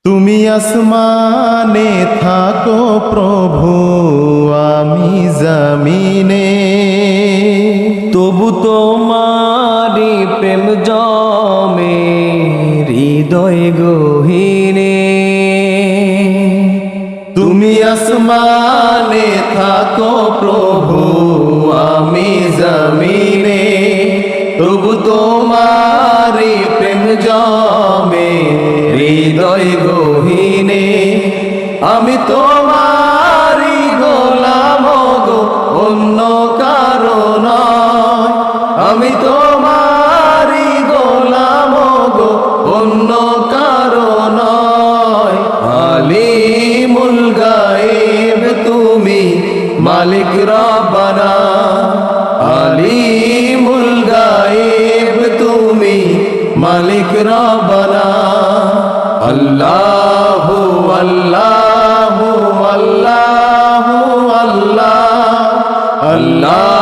তুমি আসমানে থাকো প্রভু, আমি জমিনে, তবু তোমারি প্রেম জমে হৃদয় গহীনে। তুমি আসমানে থাকো প্রভু, আমি জমিনে, তবু তোমারি প্রেম জমে হৃদয় গহীনে। আমি তোমারি গোলাম গো, অন্য কারো নয়। আমি তোমারি গোলাম গো, অন্য কারো নয়। আলিমুল গায়েব তুমি, মালিক রব্বানা। আলিমুল গায়েব তুমি, মালিক রব্বানা। আল্লাহু আল্লাহু আল্লাহু আল্লাহ, আল্লাহ